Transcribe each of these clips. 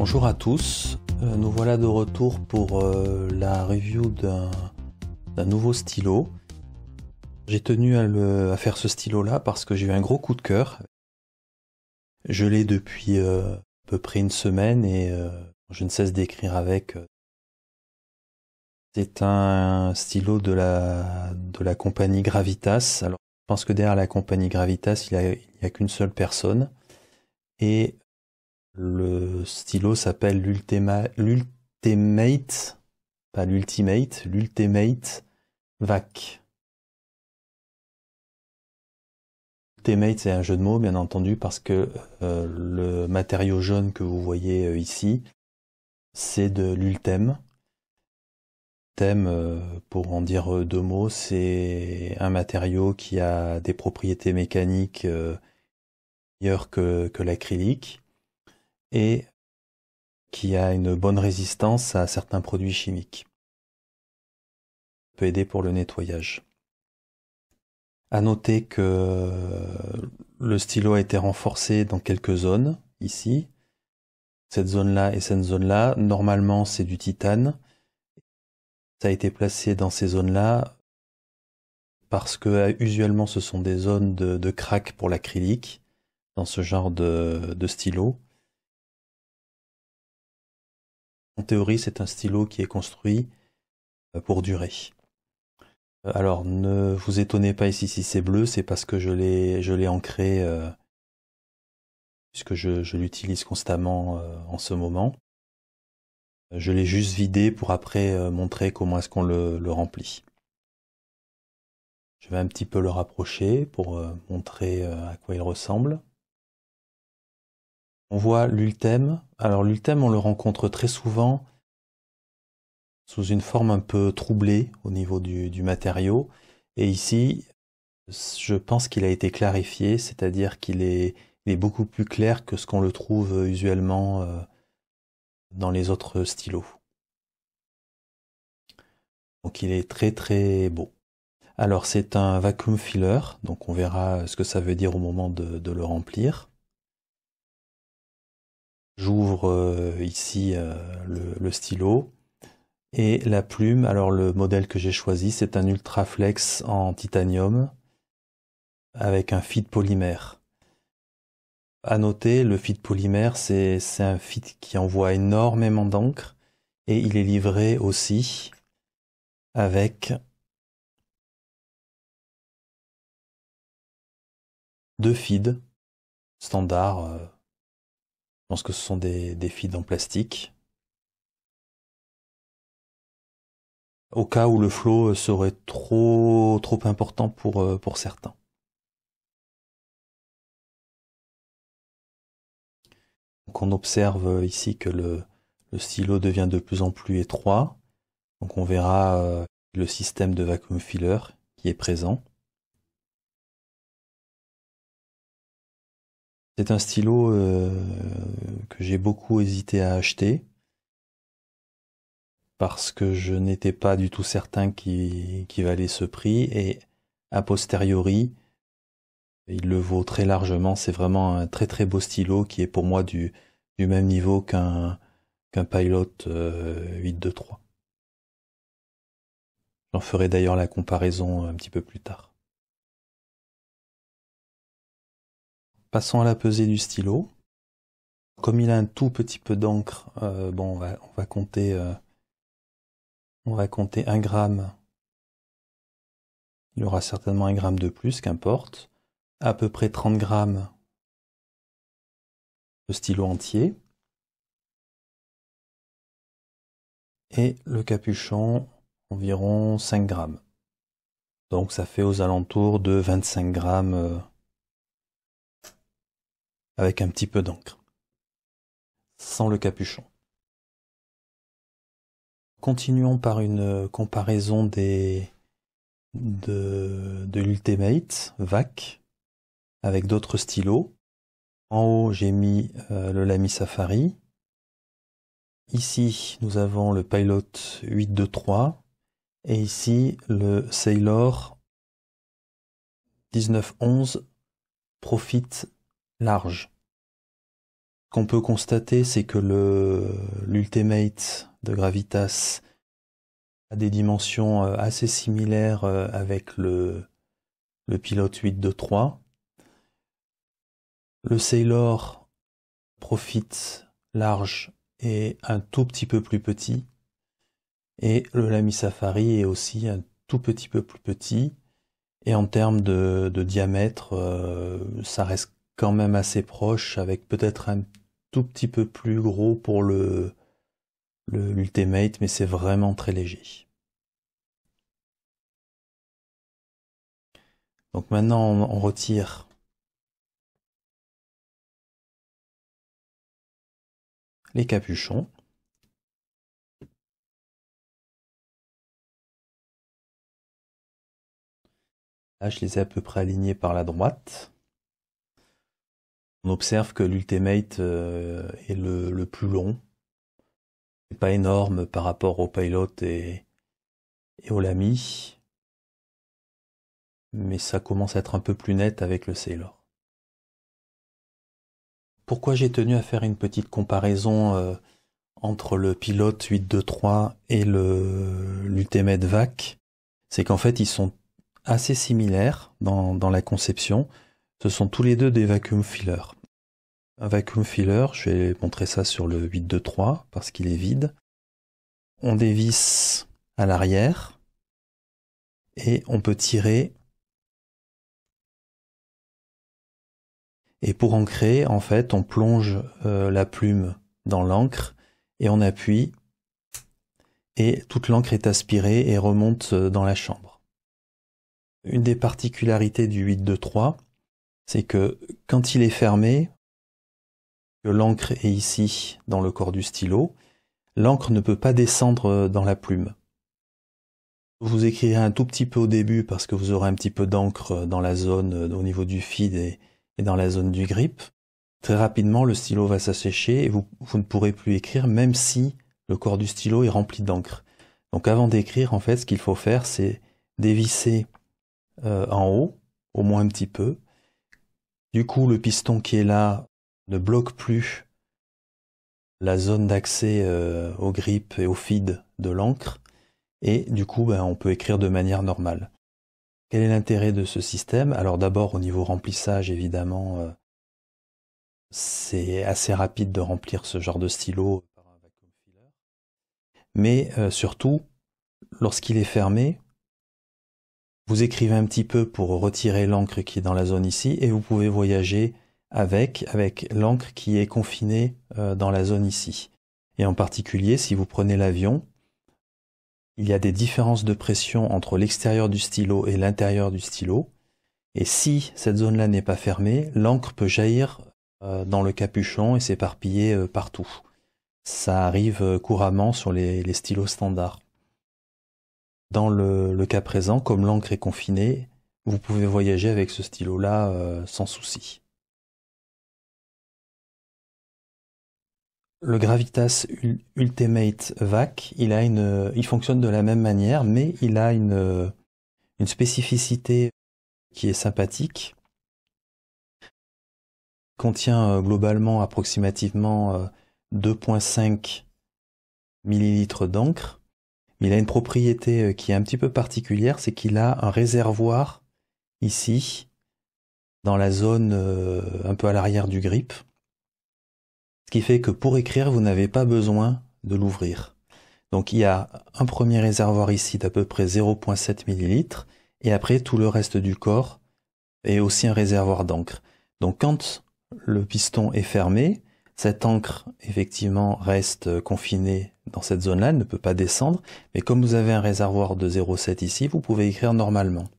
Bonjour à tous, nous voilà de retour pour la review d'un nouveau stylo. J'ai tenu à faire ce stylo là parce que j'ai eu un gros coup de cœur. Je l'ai depuis à peu près une semaine et je ne cesse d'écrire avec. C'est un stylo de la compagnie Gravitas. Alors, je pense que derrière la compagnie Gravitas, il n'y a qu'une seule personne. Et le stylo s'appelle l'Ultimate, pas l'Ultimate, l'Ultimate VAC. Ultimate, c'est un jeu de mots, bien entendu, parce que le matériau jaune que vous voyez ici, c'est de l'Ultem. Ultem, pour en dire deux mots, c'est un matériau qui a des propriétés mécaniques meilleures que l'acrylique et qui a une bonne résistance à certains produits chimiques. Ça peut aider pour le nettoyage. À noter que le stylo a été renforcé dans quelques zones, ici. Cette zone-là et cette zone-là, normalement c'est du titane. Ça a été placé dans ces zones-là parce que usuellement ce sont des zones de crack pour l'acrylique dans ce genre de stylo. En théorie, c'est un stylo qui est construit pour durer. Alors, ne vous étonnez pas ici si c'est bleu, c'est parce que je l'ai ancré puisque je l'utilise constamment en ce moment. Je l'ai juste vidé pour après montrer comment est-ce qu'on le remplit. Je vais un petit peu le rapprocher pour montrer à quoi il ressemble. On voit l'Ultem. Alors l'Ultem, on le rencontre très souvent sous une forme un peu troublée au niveau du matériau. Et ici, je pense qu'il a été clarifié, c'est-à-dire qu'il est beaucoup plus clair que ce qu'on le trouve usuellement dans les autres stylos. Donc il est très très beau. Alors c'est un vacuum filler, donc on verra ce que ça veut dire au moment de le remplir. J'ouvre ici le stylo et la plume. Alors le modèle que j'ai choisi, c'est un Ultraflex en titanium avec un feed polymère. À noter, le feed polymère, c'est un feed qui envoie énormément d'encre et il est livré aussi avec deux feeds standards. Je pense que ce sont des feeds en plastique. Au cas où le flow serait trop important pour certains. Donc on observe ici que le stylo devient de plus en plus étroit. Donc on verra le système de vacuum filler qui est présent. C'est un stylo que j'ai beaucoup hésité à acheter parce que je n'étais pas du tout certain qu'il valait ce prix et a posteriori il le vaut très largement. C'est vraiment un très très beau stylo qui est pour moi du même niveau qu'un Pilot 823. J'en ferai d'ailleurs la comparaison un petit peu plus tard. Passons à la pesée du stylo. Comme il a un tout petit peu d'encre, bon, on va compter 1 gramme. Il aura certainement 1 gramme de plus, qu'importe. À peu près 30 grammes de stylo entier. Et le capuchon, environ 5 grammes. Donc ça fait aux alentours de 25 grammes avec un petit peu d'encre. Sans le capuchon. Continuons par une comparaison de l'Ultimate VAC avec d'autres stylos. En haut, j'ai mis le Lamy Safari. Ici, nous avons le Pilot 823 et ici le Sailor 1911 Profit large. qu'on peut constater, c'est que l'Ultimate de Gravitas a des dimensions assez similaires avec le Pilot 823. Le Sailor Profit large est un tout petit peu plus petit. Et le Lamy Safari est aussi un tout petit peu plus petit. Et en termes de diamètre, ça reste quand même assez proche, avec peut-être un tout petit peu plus gros pour l'Ultimate, mais c'est vraiment très léger. Donc maintenant on retire les capuchons. Là, je les ai à peu près alignés par la droite. On observe que l'Ultimate est le plus long. C'est pas énorme par rapport au Pilot et au Lamy, mais ça commence à être un peu plus net avec le Sailor. Pourquoi j'ai tenu à faire une petite comparaison entre le Pilot 823 et l'Ultimate VAC, c'est qu'en fait ils sont assez similaires dans la conception. Ce sont tous les deux des vacuum fillers. Un vacuum filler, je vais montrer ça sur le 823 parce qu'il est vide. On dévisse à l'arrière et on peut tirer. Et pour ancrer, en fait, on plonge la plume dans l'encre et on appuie et toute l'encre est aspirée et remonte dans la chambre. Une des particularités du 823, c'est que quand il est fermé, que l'encre est ici dans le corps du stylo, l'encre ne peut pas descendre dans la plume. Vous écrirez un tout petit peu au début parce que vous aurez un petit peu d'encre dans la zone au niveau du feed et dans la zone du grip. Très rapidement, le stylo va s'assécher et vous ne pourrez plus écrire même si le corps du stylo est rempli d'encre. Donc avant d'écrire, en fait, ce qu'il faut faire, c'est dévisser en haut, au moins un petit peu. Du coup, le piston qui est là ne bloque plus la zone d'accès au grip et au feed de l'encre. Et du coup, on peut écrire de manière normale. Quel est l'intérêt de ce système? Alors d'abord, au niveau remplissage, évidemment, c'est assez rapide de remplir ce genre de stylo par un vacuum filler. Mais surtout, lorsqu'il est fermé, vous écrivez un petit peu pour retirer l'encre qui est dans la zone ici, et vous pouvez voyager avec l'encre qui est confinée dans la zone ici. Et en particulier, si vous prenez l'avion, il y a des différences de pression entre l'extérieur du stylo et l'intérieur du stylo. Et si cette zone-là n'est pas fermée, l'encre peut jaillir dans le capuchon et s'éparpiller partout. Ça arrive couramment sur les stylos standards. Dans le cas présent, comme l'encre est confinée, vous pouvez voyager avec ce stylo-là sans souci. Le Gravitas Ultimate VAC, il fonctionne de la même manière, mais il a une spécificité qui est sympathique. Il contient globalement approximativement 2,5 ml d'encre. Mais il a une propriété qui est un petit peu particulière, c'est qu'il a un réservoir ici, dans la zone un peu à l'arrière du grip. Ce qui fait que pour écrire, vous n'avez pas besoin de l'ouvrir. Donc il y a un premier réservoir ici d'à peu près 0,7 ml, et après tout le reste du corps est aussi un réservoir d'encre. Donc quand le piston est fermé, cette encre effectivement reste confinée dans cette zone-là, elle ne peut pas descendre, mais comme vous avez un réservoir de 0,7 ici, vous pouvez écrire normalement.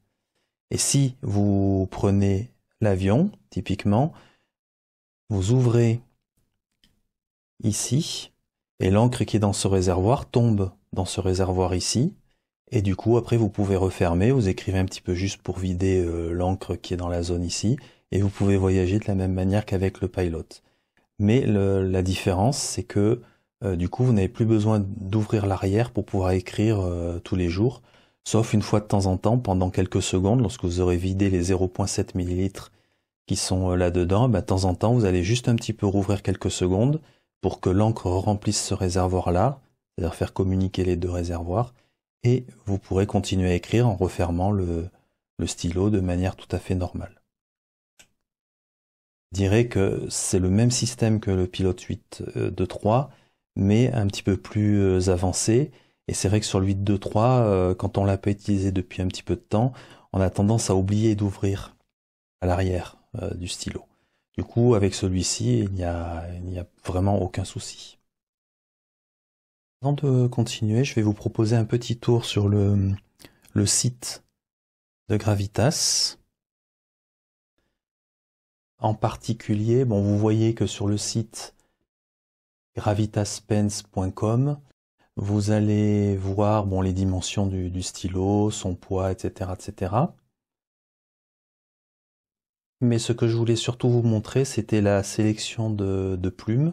Et si vous prenez l'avion, typiquement, vous ouvrez ici, et l'encre qui est dans ce réservoir tombe dans ce réservoir ici, et du coup après vous pouvez refermer, vous écrivez un petit peu juste pour vider l'encre qui est dans la zone ici, et vous pouvez voyager de la même manière qu'avec le Pilot. Mais la différence, c'est que du coup vous n'avez plus besoin d'ouvrir l'arrière pour pouvoir écrire tous les jours, sauf une fois de temps en temps, pendant quelques secondes, lorsque vous aurez vidé les 0,7 ml qui sont là-dedans, de temps en temps, vous allez juste un petit peu rouvrir quelques secondes pour que l'encre remplisse ce réservoir-là, c'est-à-dire faire communiquer les deux réservoirs, et vous pourrez continuer à écrire en refermant le stylo de manière tout à fait normale. Je dirais que c'est le même système que le Pilot 8.2.3, mais un petit peu plus avancé. Et c'est vrai que sur le 8.2.3, quand on l'a pas utilisé depuis un petit peu de temps, on a tendance à oublier d'ouvrir à l'arrière du stylo. Du coup, avec celui-ci, il n'y a vraiment aucun souci. Avant de continuer, je vais vous proposer un petit tour sur le site de Gravitas. En particulier, bon, vous voyez que sur le site gravitaspens.com, vous allez voir les dimensions du stylo, son poids, etc., etc. Mais ce que je voulais surtout vous montrer, c'était la sélection de plumes.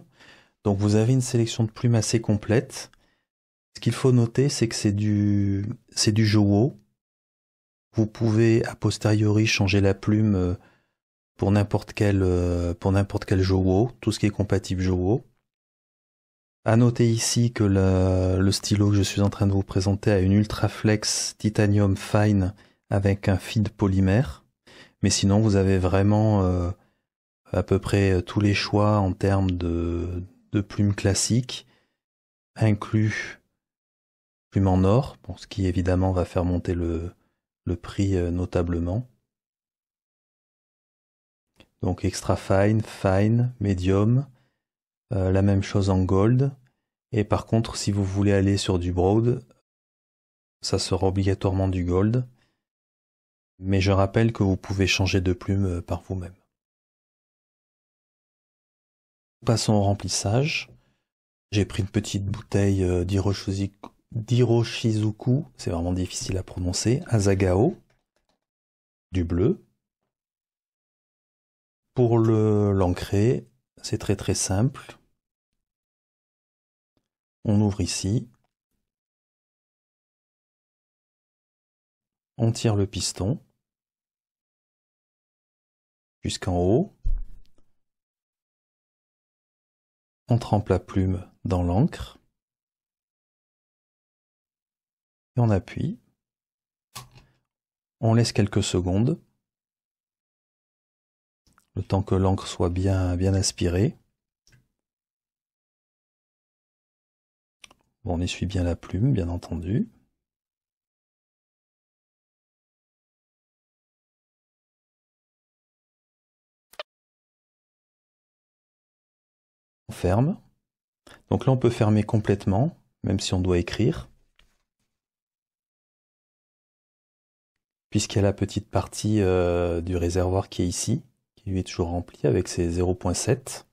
Donc vous avez une sélection de plumes assez complète. Ce qu'il faut noter, c'est que c'est du Jowo. Vous pouvez a posteriori changer la plume pour n'importe quel Jowo, tout ce qui est compatible Jowo. À noter ici que le stylo que je suis en train de vous présenter a une Ultraflex Titanium Fine avec un feed polymère. Mais sinon, vous avez vraiment à peu près tous les choix en termes de plumes classiques, inclus plumes en or, ce qui évidemment va faire monter le prix notablement. Donc extra fine, fine, medium, la même chose en gold. Et par contre, si vous voulez aller sur du broad, ça sera obligatoirement du gold. Mais je rappelle que vous pouvez changer de plume par vous-même. Passons au remplissage. J'ai pris une petite bouteille d'Hiroshizuku, c'est vraiment difficile à prononcer, Asagao, du bleu. Pour l'ancrer, c'est très très simple. On ouvre ici. On tire le piston jusqu'en haut. On trempe la plume dans l'encre. Et on appuie. On laisse quelques secondes. Le temps que l'encre soit bien aspirée. Bon, on essuie bien la plume, bien entendu. On ferme. Donc là, on peut fermer complètement, même si on doit écrire. Puisqu'il y a la petite partie du réservoir qui est ici, qui lui est toujours remplie avec ses 0.7.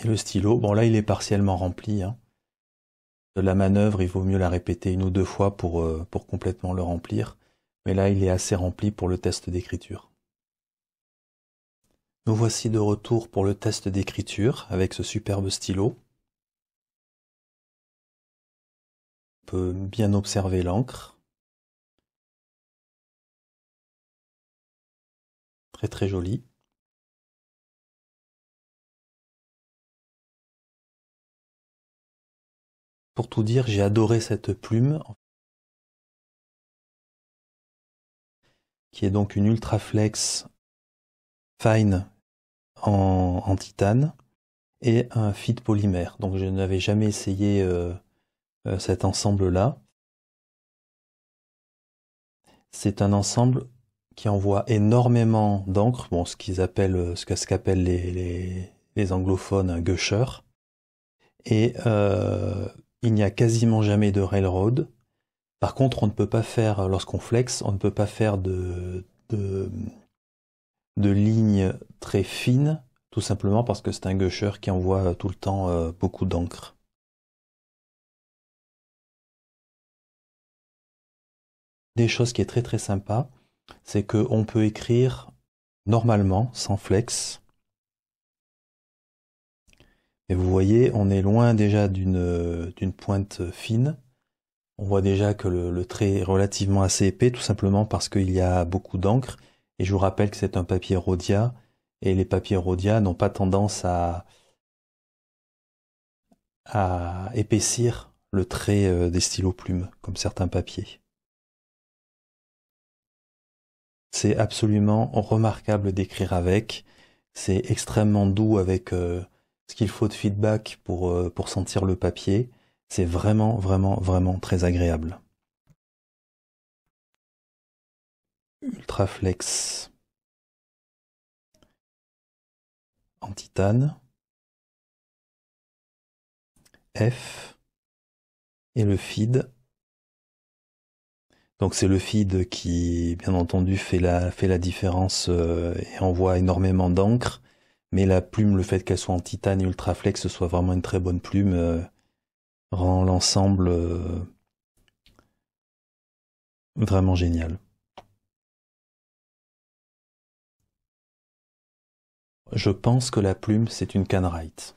Et le stylo, bon là il est partiellement rempli. De la manœuvre, il vaut mieux la répéter une ou deux fois pour complètement le remplir. Mais là il est assez rempli pour le test d'écriture. Nous voici de retour pour le test d'écriture avec ce superbe stylo. On peut bien observer l'encre. Très très joli. Pour tout dire, j'ai adoré cette plume, qui est donc une Ultraflex Fine en titane et un feed polymère. Donc je n'avais jamais essayé cet ensemble-là. C'est un ensemble qui envoie énormément d'encre, bon, ce qu'appellent les anglophones un gusher. Et il n'y a quasiment jamais de railroad. Par contre, on ne peut pas faire, lorsqu'on flex, on ne peut pas faire de lignes très fines, tout simplement parce que c'est un gusher qui envoie tout le temps beaucoup d'encre. Des choses qui est très très sympa, c'est qu'on peut écrire normalement, sans flex. Et vous voyez, on est loin déjà d'une pointe fine. On voit déjà que le trait est relativement assez épais, tout simplement parce qu'il y a beaucoup d'encre. Et je vous rappelle que c'est un papier Rhodia, et les papiers Rhodia n'ont pas tendance à épaissir le trait des stylos plumes, comme certains papiers. C'est absolument remarquable d'écrire avec. C'est extrêmement doux avec ce qu'il faut de feedback pour sentir le papier. C'est vraiment, vraiment, vraiment très agréable. Ultraflex en titane. F. Et le feed. Donc c'est le feed qui, bien entendu, fait la différence et envoie énormément d'encre. Mais la plume, le fait qu'elle soit en titane et ultraflex, ce soit vraiment une très bonne plume, rend l'ensemble vraiment génial. Je pense que la plume, c'est une Canwright.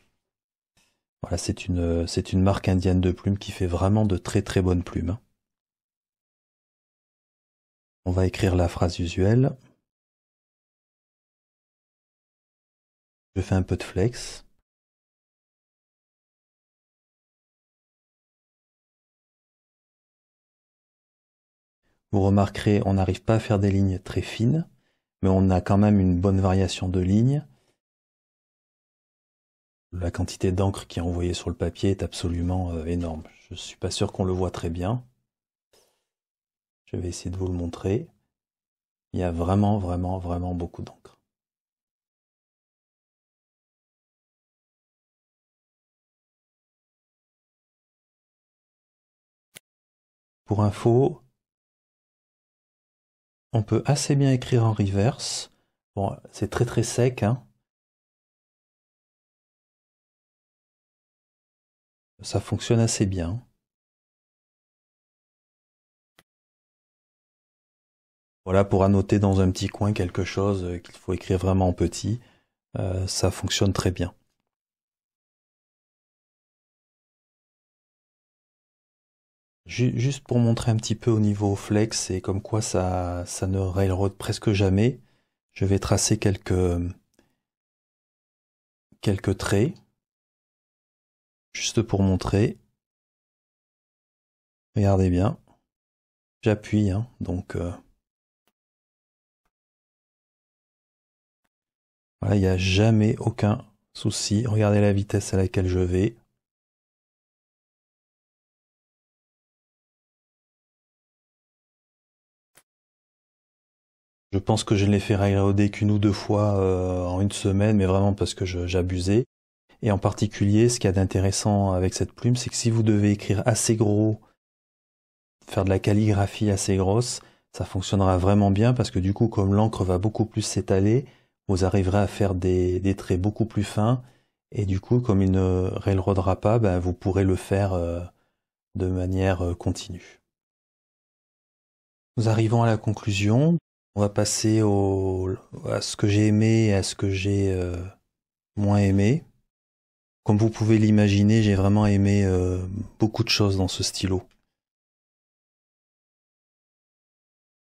Voilà, c'est une marque indienne de plumes qui fait vraiment de très très bonnes plumes. On va écrire la phrase usuelle. Je fais un peu de flex. Vous remarquerez, on n'arrive pas à faire des lignes très fines, mais on a quand même une bonne variation de lignes. La quantité d'encre qui est envoyée sur le papier est absolument énorme. Je ne suis pas sûr qu'on le voit très bien. Je vais essayer de vous le montrer. Il y a vraiment, vraiment, vraiment beaucoup d'encre. Pour info, on peut assez bien écrire en reverse. Bon, c'est très très sec, hein. Ça fonctionne assez bien. Voilà, pour annoter dans un petit coin quelque chose qu'il faut écrire vraiment en petit, ça fonctionne très bien. Juste pour montrer un petit peu au niveau flex et comme quoi ça ne railroad presque jamais, je vais tracer quelques traits, juste pour montrer. Regardez bien, j'appuie, hein, donc voilà, il n'y a jamais aucun souci. Regardez la vitesse à laquelle je vais. Je pense que je ne l'ai fait railroader qu'une ou deux fois en une semaine, mais vraiment parce que j'abusais. Et en particulier, ce qu'il y a d'intéressant avec cette plume, c'est que si vous devez écrire assez gros, faire de la calligraphie assez grosse, ça fonctionnera vraiment bien parce que du coup, comme l'encre va beaucoup plus s'étaler, vous arriverez à faire des traits beaucoup plus fins. Et du coup, comme il ne railroadera pas, ben, vous pourrez le faire de manière continue. Nous arrivons à la conclusion. On va passer à ce que j'ai aimé et à ce que j'ai moins aimé. Comme vous pouvez l'imaginer, j'ai vraiment aimé beaucoup de choses dans ce stylo.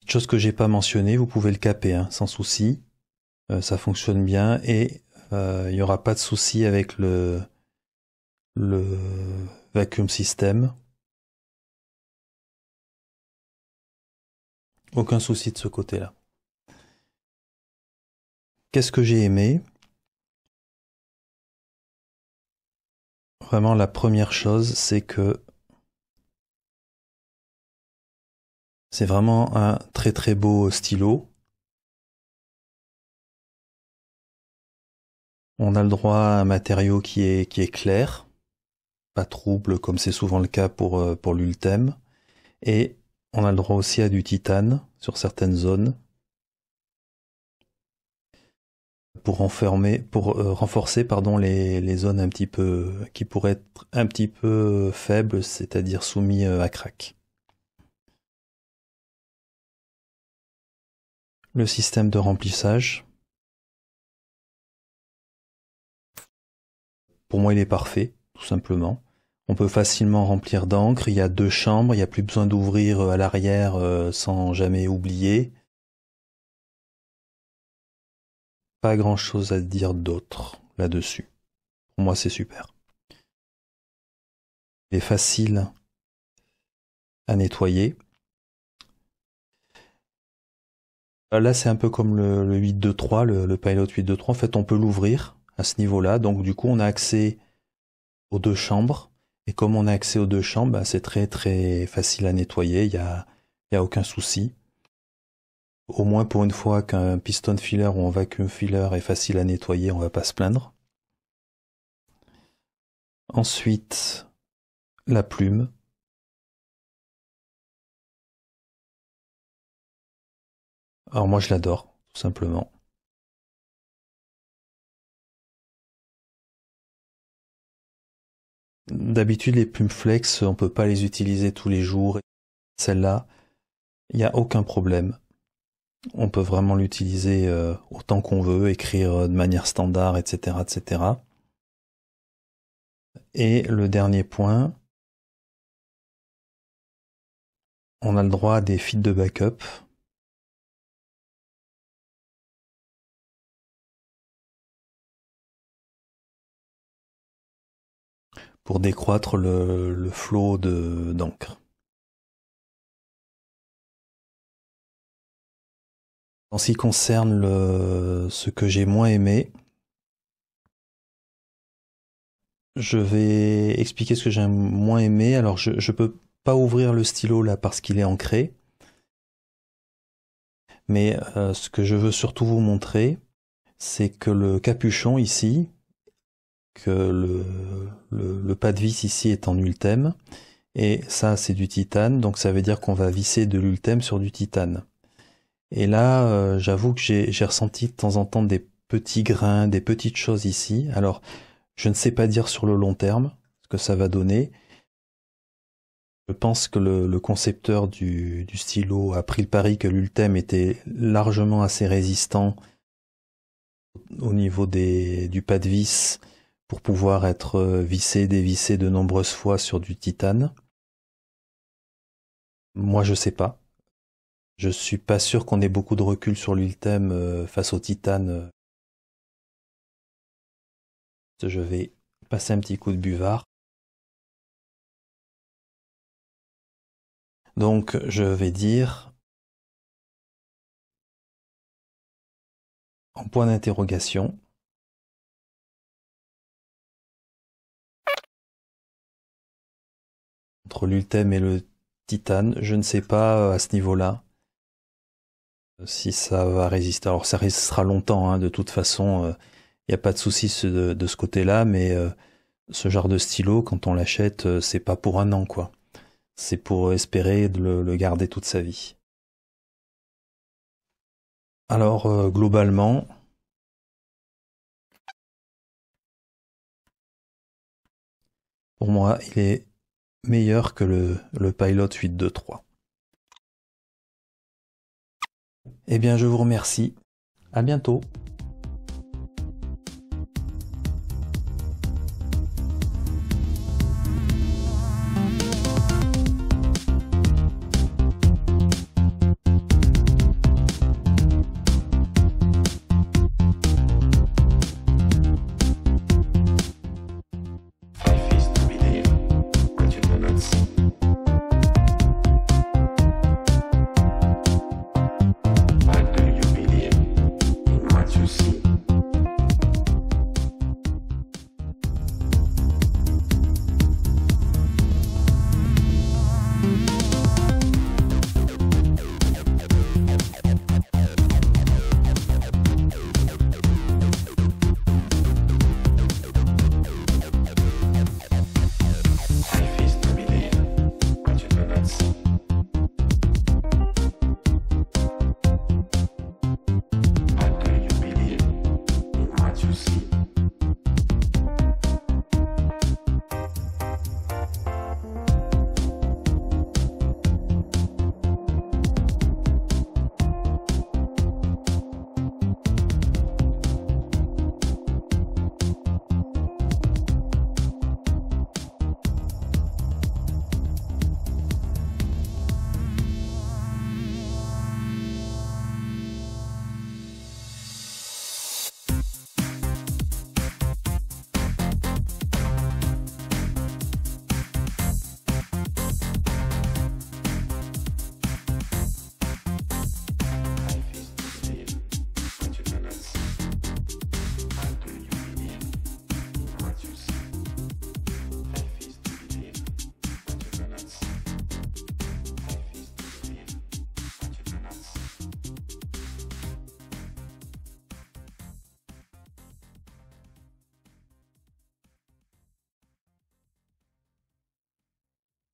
Chose que j'ai pas mentionné, vous pouvez le caper, hein, sans souci. Ça fonctionne bien et il n'y aura pas de souci avec le vacuum system. Aucun souci de ce côté-là. Qu'est-ce que j'ai aimé? Vraiment, la première chose, c'est que c'est vraiment un très très beau stylo. On a le droit à un matériau qui est clair, pas trouble comme c'est souvent le cas pour l'Ultem. Et on a le droit aussi à du titane sur certaines zones pour renforcer les zones un petit peu qui pourraient être un petit peu faibles, c'est-à-dire soumis à crack. Le système de remplissage, pour moi il est parfait, tout simplement. On peut facilement remplir d'encre, il y a 2 chambres, il n'y a plus besoin d'ouvrir à l'arrière sans jamais oublier. Pas grand chose à dire d'autre là-dessus. Pour moi c'est super. Il est facile à nettoyer. Là c'est un peu comme le 823, le Pilot 823. En fait on peut l'ouvrir à ce niveau-là. Donc du coup on a accès aux 2 chambres. Et comme on a accès aux 2 chambres, bah, c'est très très facile à nettoyer. Il y a aucun souci. Au moins pour une fois qu'un piston filler ou un vacuum filler est facile à nettoyer, on va pas se plaindre. Ensuite, la plume. Alors moi je l'adore, tout simplement. D'habitude les plumes flex, on peut pas les utiliser tous les jours. Celle-là, il n'y a aucun problème. On peut vraiment l'utiliser autant qu'on veut, écrire de manière standard, etc., etc. Et le dernier point, on a le droit à des fils de backup. Pour décroître le flot d'encre. En ce qui concerne ce que j'ai moins aimé, je vais expliquer ce que j'ai moins aimé. Alors je peux pas ouvrir le stylo là parce qu'il est ancré. Mais ce que je veux surtout vous montrer, c'est que le capuchon ici, que le pas de vis ici est en ultème, et ça c'est du titane, donc ça veut dire qu'on va visser de l'ultème sur du titane. Et là, j'avoue que j'ai ressenti de temps en temps des petits grains, des petites choses ici. Alors, je ne sais pas dire sur le long terme ce que ça va donner. Je pense que le concepteur du stylo a pris le pari que l'ultème était largement assez résistant au niveau du pas de vis pour pouvoir être vissé, dévissé de nombreuses fois sur du titane. Moi, je sais pas. Je suis pas sûr qu'on ait beaucoup de recul sur l'ultème face au titane. Je vais passer un petit coup de buvard. Donc, je vais dire en point d'interrogation. Entre l'ultème et le titane, je ne sais pas à ce niveau-là si ça va résister. Alors, ça résistera longtemps, hein, de toute façon. Il n'y a pas de souci de ce côté-là, mais ce genre de stylo, quand on l'achète, c'est pas pour un an, quoi. C'est pour espérer de le garder toute sa vie. Alors, globalement, pour moi, il est meilleur que le Pilot 823. Eh bien, je vous remercie. À bientôt.